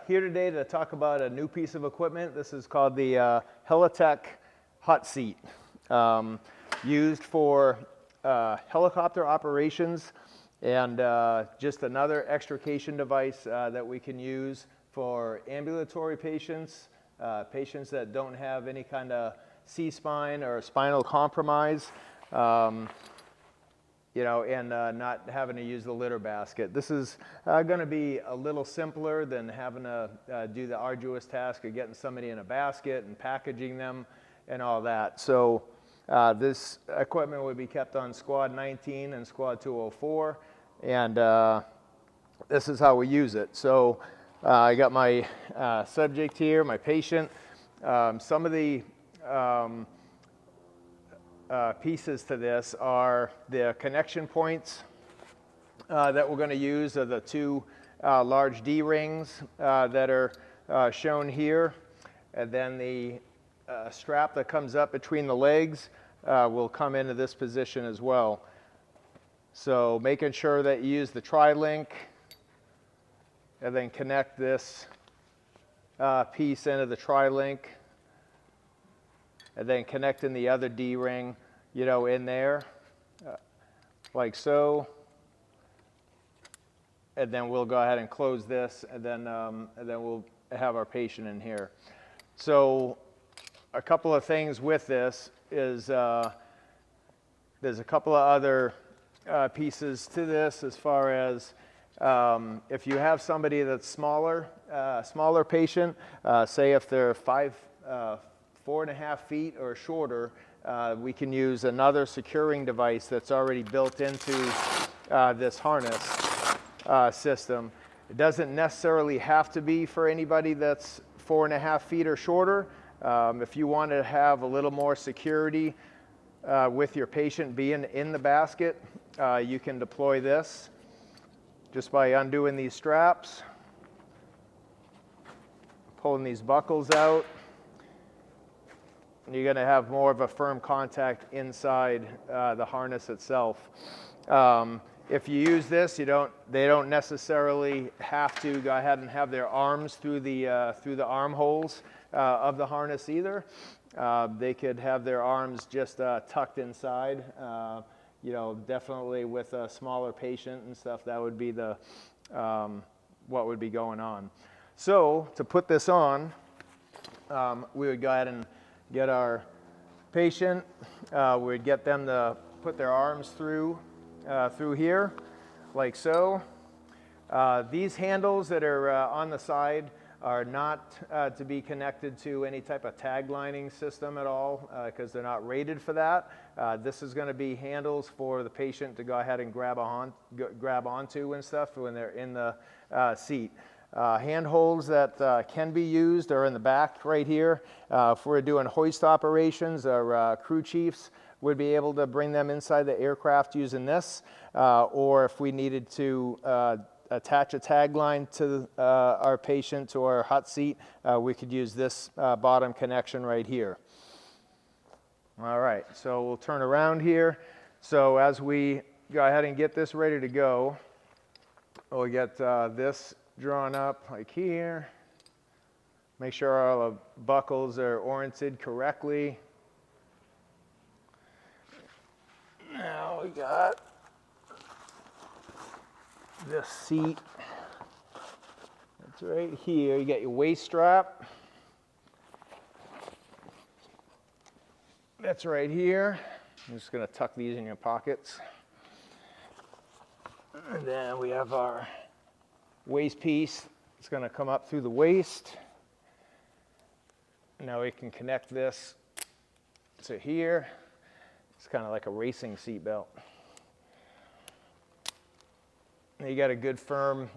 here today to talk about a new piece of equipment. This is called the Helitack HotSeat, used for helicopter operations, and just another extrication device that we can use for ambulatory patients, patients that don't have any kind of C-spine or spinal compromise. You know, and not having to use the litter basket. This is going to be a little simpler than having to do the arduous task of getting somebody in a basket and packaging them and all that. So this equipment would be kept on Squad 19 and Squad 204, and this is how we use it. So I got my subject here, my patient. Some of the pieces to this are the connection points that we're going to use are the two large D-rings that are shown here, and then the strap that comes up between the legs will come into this position as well. So making sure that you use the tri-link and then connect this piece into the tri-link, and then connecting the other D-ring, you know, in there, like so. And then we'll go ahead and close this, and then we'll have our patient in here. So a couple of things with this is there's a couple of other pieces to this as far as if you have somebody that's smaller patient, say if they're 4.5 feet or shorter, we can use another securing device that's already built into this harness system. It doesn't necessarily have to be for anybody that's 4.5 feet or shorter. If you want to have a little more security with your patient being in the basket, you can deploy this just by undoing these straps, pulling these buckles out. You're going to have more of a firm contact inside the harness itself. If you use this, they don't necessarily have to go ahead and have their arms through the armholes of the harness either. They could have their arms just tucked inside. You know, definitely with a smaller patient and stuff, that would be the what would be going on. So to put this on, we would go ahead and get our patient, we'd get them to put their arms through here, like so. These handles that are on the side are not to be connected to any type of tag lining system at all, because they're not rated for that. This is going to be handles for the patient to go ahead and grab onto and stuff when they're in the seat. Handholds that can be used are in the back right here. If we're doing hoist operations, our crew chiefs would be able to bring them inside the aircraft using this, or if we needed to attach a tag line to our patient to our hot seat, we could use this bottom connection right here. All right, so we'll turn around here. So as we go ahead and get this ready to go, we'll get this drawn up like here. Make sure all the buckles are oriented correctly. Now we got this seat. It's right here. You got your waist strap. That's right here. I'm just going to tuck these in your pockets. And then we have our waist piece. It's going to come up through the waist. Now we can connect this to here. It's kind of like a racing seat belt. You got a good firm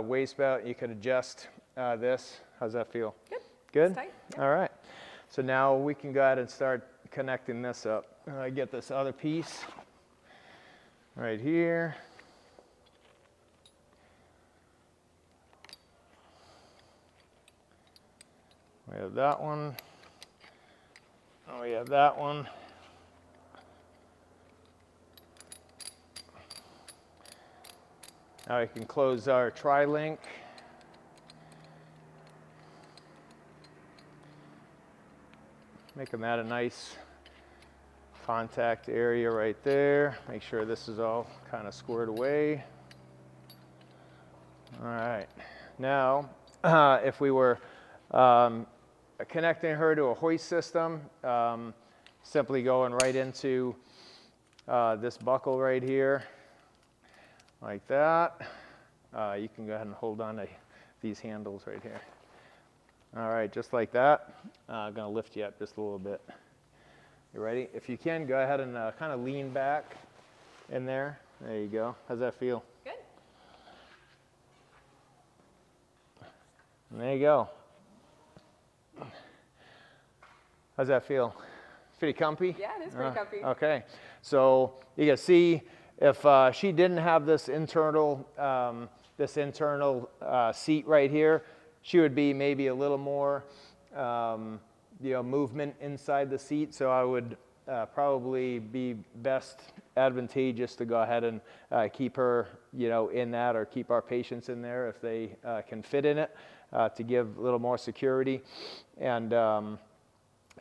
waist belt. You can adjust this. How's that feel? Good. Good? Tight, yeah. All right. So now we can go ahead and start connecting this up. I get this other piece right here. We have that one. Oh, we have that one. Now we can close our tri-link. Making that a nice contact area right there. Make sure this is all kind of squared away. All right. Now, if we were connecting her to a hoist system, simply going right into this buckle right here, like that. You can go ahead and hold on to these handles right here. All right, just like that. I'm gonna lift you up just a little bit. You ready? If you can, go ahead and kind of lean back in there. There you go. How's that feel? Good. And there you go. How's that feel? Pretty comfy? Yeah, it is pretty comfy. Okay, so you can see if she didn't have this internal seat right here, she would be maybe a little more movement inside the seat. So I would probably be best advantageous to go ahead and keep her in that, or keep our patients in there if they can fit in it, to give a little more security. And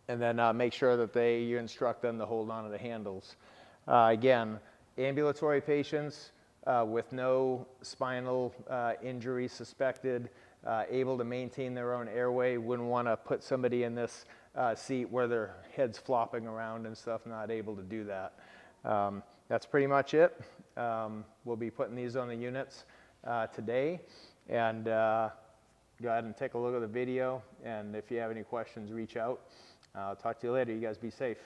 then make sure that you instruct them to hold on to the handles. Again, ambulatory patients with no spinal injury suspected, able to maintain their own airway, wouldn't want to put somebody in this seat where their head's flopping around and stuff, not able to do that. That's pretty much it. We'll be putting these on the units today, and go ahead and take a look at the video, and if you have any questions, reach out. I'll talk to you later. You guys be safe.